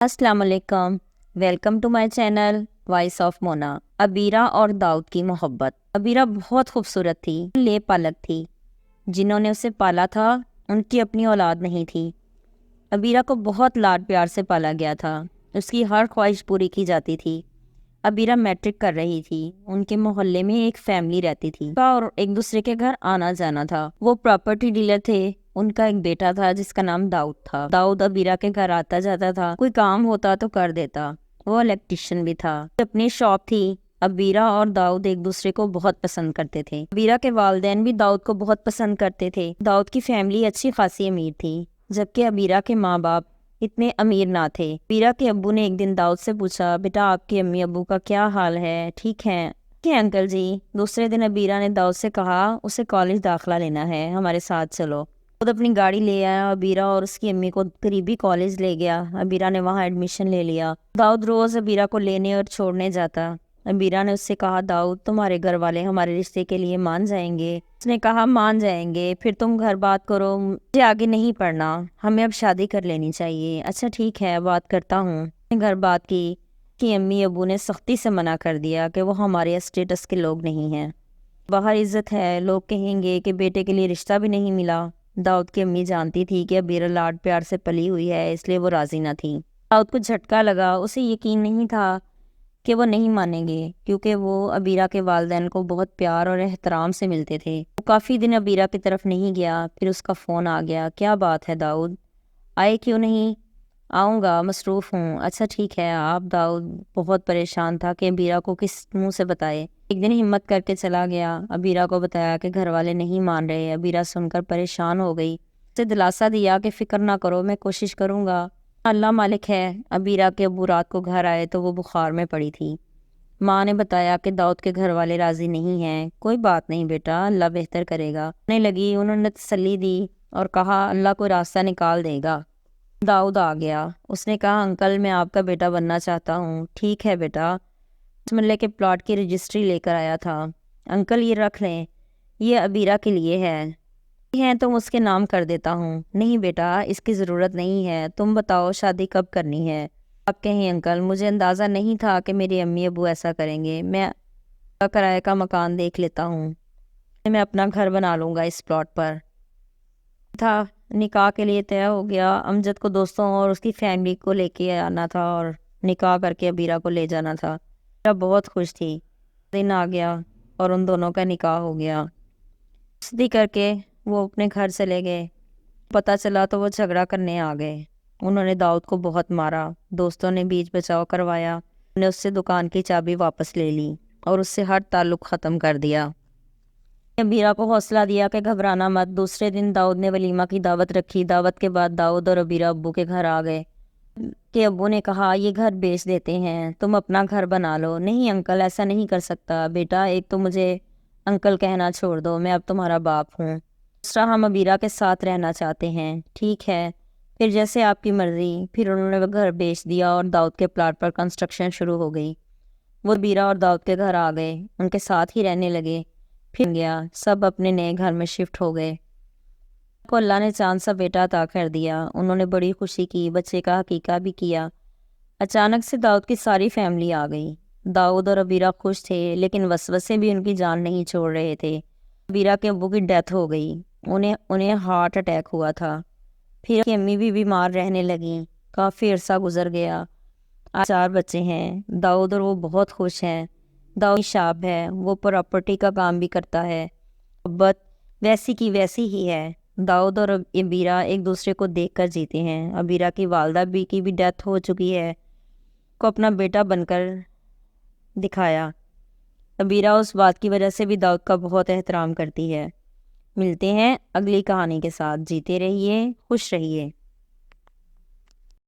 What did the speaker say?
السلام علیکم، welcome to my channel voice of Mona. Abeera اور داؤد کی محبت۔ ابیرہ بہت خوبصورت تھی، لے پالک تھی۔ جنہوں نے اسے پالا تھا ان کی اپنی اولاد نہیں تھی۔ ابیرہ کو بہت لاڈ پیار سے پالا گیا تھا، اس کی ہر خواہش پوری کی جاتی تھی۔ ابیرہ میٹرک کر رہی تھی، ان کے محلے میں ایک فیملی رہتی تھی اور ایک دوسرے کے گھر آنا جانا تھا۔ وہ پراپرٹی ڈیلر تھے، ان کا ایک بیٹا تھا جس کا نام داؤد تھا۔ داؤد ابیرہ کے گھر آتا جاتا تھا، کوئی کام ہوتا تو کر دیتا۔ وہ الیکٹریشین بھی تھا، اپنی شاپ تھی۔ ابیرہ اور داؤد ایک دوسرے کو بہت پسند کرتے تھے۔ ابیرہ کے والدین بھی داؤد کو بہت پسند کرتے تھے۔ داؤد کی فیملی اچھی خاصی امیر تھی، جبکہ ابیرہ کے ماں باپ اتنے امیر نہ تھے۔ ابیرہ کے ابو نے ایک دن داؤد سے پوچھا، بیٹا آپ کے امی ابو کا کیا حال ہے، ٹھیک ہے؟ کہ انکل جی۔ دوسرے دن ابیرہ نے داؤد سے کہا اسے کالج داخلہ لینا ہے، ہمارے ساتھ چلو۔ خود اپنی گاڑی لے آیا، ابیرہ اور اس کی امی کو قریبی کالج لے گیا۔ ابیرہ نے وہاں ایڈمیشن لے لیا۔ داؤد روز ابیرہ کو لینے اور چھوڑنے جاتا۔ ابیرہ نے اس سے کہا، داؤد تمہارے گھر والے ہمارے رشتے کے لیے مان جائیں گے؟ اس نے کہا مان جائیں گے، پھر تم گھر بات کرو، مجھے آگے نہیں پڑھنا، ہمیں اب شادی کر لینی چاہیے۔ اچھا ٹھیک ہے، بات کرتا ہوں۔ گھر بات کی کہ امی ابو نے سختی سے منع کر دیا کہ وہ ہمارے اسٹیٹس کے لوگ نہیں ہیں، باہر عزت ہے، لوگ کہیں گے کہ بیٹے کے لیے رشتہ بھی نہیں ملا۔ داؤد کی امی جانتی تھی کہ ابیرہ لاڈ پیار سے پلی ہوئی ہے، اس لیے وہ راضی نہ تھی۔ داؤد کو جھٹکا لگا، اسے یقین نہیں تھا کہ وہ نہیں مانیں گے، کیونکہ وہ ابیرہ کے والدین کو بہت پیار اور احترام سے ملتے تھے۔ وہ کافی دن ابیرہ کی طرف نہیں گیا، پھر اس کا فون آ گیا۔ کیا بات ہے داؤد، آئے کیوں نہیں؟ آؤں گا، مصروف ہوں۔ اچھا ٹھیک ہے آپ۔ داؤد بہت پریشان تھا کہ ابیرہ کو کس منہ سے بتائے۔ ایک دن ہمت کر کے چلا گیا، ابیرہ کو بتایا کہ گھر والے نہیں مان رہے۔ ابیرہ سن کر پریشان ہو گئی، اسے دلاسا دیا کہ فکر نہ کرو، میں کوشش کروں گا، اللہ مالک ہے۔ ابیرہ کے ابو رات کو گھر آئے تو وہ بخار میں پڑی تھی۔ ماں نے بتایا کہ داؤد کے گھر والے راضی نہیں ہیں۔ کوئی بات نہیں بیٹا، اللہ بہتر کرے گا۔ انہوں نے تسلی دی اور کہا اللہ کوئی راستہ نکال دے گا۔ داؤد آ گیا، اس نے کہا انکل میں آپ کا بیٹا بننا چاہتا ہوں۔ ٹھیک ہے بیٹا۔ اس ملے کے پلاٹ کی رجسٹری لے کر آیا تھا۔ انکل یہ رکھ لیں، یہ ابیرہ کے لیے ہے تو اس کے نام کر دیتا ہوں۔ نہیں بیٹا، اس کی ضرورت نہیں ہے، تم بتاؤ شادی کب کرنی ہے؟ آپ کہیں انکل، مجھے اندازہ نہیں تھا کہ میرے امی ابو ایسا کریں گے۔ میں کرائے کا مکان دیکھ لیتا ہوں، میں اپنا گھر بنا لوں گا اس پلاٹ پر۔ تھا نکاح کے لیے طے ہو گیا۔ امجد کو دوستوں اور اس کی فیملی کو لے کے آنا تھا اور نکاح کر کے ابیرہ کو لے جانا تھا۔ ابیرہ بہت خوش تھی۔ دن آ گیا اور ان دونوں کا نکاح ہو گیا۔ شادی کر کے وہ اپنے گھر چلے گئے۔ پتہ چلا تو وہ جھگڑا کرنے آ گئے۔ انہوں نے داؤد کو بہت مارا، دوستوں نے بیچ بچاؤ کروایا، انہوں نے اس سے دکان کی چابی واپس لے لی اور اس سے ہر تعلق ختم کر دیا۔ ابیرہ کو حوصلہ دیا کہ گھبرانا مت۔ دوسرے دن داؤد نے ولیمہ کی دعوت رکھی۔ دعوت کے بعد داؤد اور ابیرہ ابو کے گھر آ گئے کہ ابو نے کہا یہ گھر بیچ دیتے ہیں، تم اپنا گھر بنا لو۔ نہیں انکل، ایسا نہیں کر سکتا بیٹا، ایک تو مجھے انکل کہنا چھوڑ دو، میں اب تمہارا باپ ہوں، دوسرا ہم ابیرہ کے ساتھ رہنا چاہتے ہیں۔ ٹھیک ہے، پھر جیسے آپ کی مرضی۔ پھر انہوں نے وہ گھر بیچ دیا اور داؤد کے پلاٹ پر کنسٹرکشن شروع ہو گئی۔ وہ ابیرہ اور داؤد کے گھر آ گئے، ان کے ساتھ ہی رہنے لگے۔ پھر گیا، سب اپنے نئے گھر میں شفٹ ہو گئے۔ کو اللہ نے چاند سا بیٹا عطا کر دیا۔ انہوں نے بڑی خوشی کی، بچے کا عقیقہ بھی کیا۔ اچانک سے داؤد کی ساری فیملی آ گئی۔ داؤد اور ابیرہ خوش تھے، لیکن وسوسے بھی ان کی جان نہیں چھوڑ رہے تھے۔ ابیرہ کے ابو کی ڈیتھ ہو گئی، انہیں ہارٹ اٹیک ہوا تھا۔ پھر ان کی امی بھی بیمار رہنے لگیں۔ کافی عرصہ گزر گیا۔ آج 4 بچے ہیں۔ داؤد اور وہ بہت خوش ہیں۔ داؤد شاب ہے، وہ پراپرٹی کا کام بھی کرتا ہے۔ محبت ویسی کی ویسی ہی ہے۔ داؤد اور ابیرہ ایک دوسرے کو دیکھ کر جیتے ہیں۔ ابیرہ کی والدہ کی بھی ڈیتھ ہو چکی ہے، کو اپنا بیٹا بن کر دکھایا۔ ابیرہ اس بات کی وجہ سے بھی داؤد کا بہت احترام کرتی ہے۔ ملتے ہیں اگلی کہانی کے ساتھ۔ جیتے رہیے، خوش رہیے۔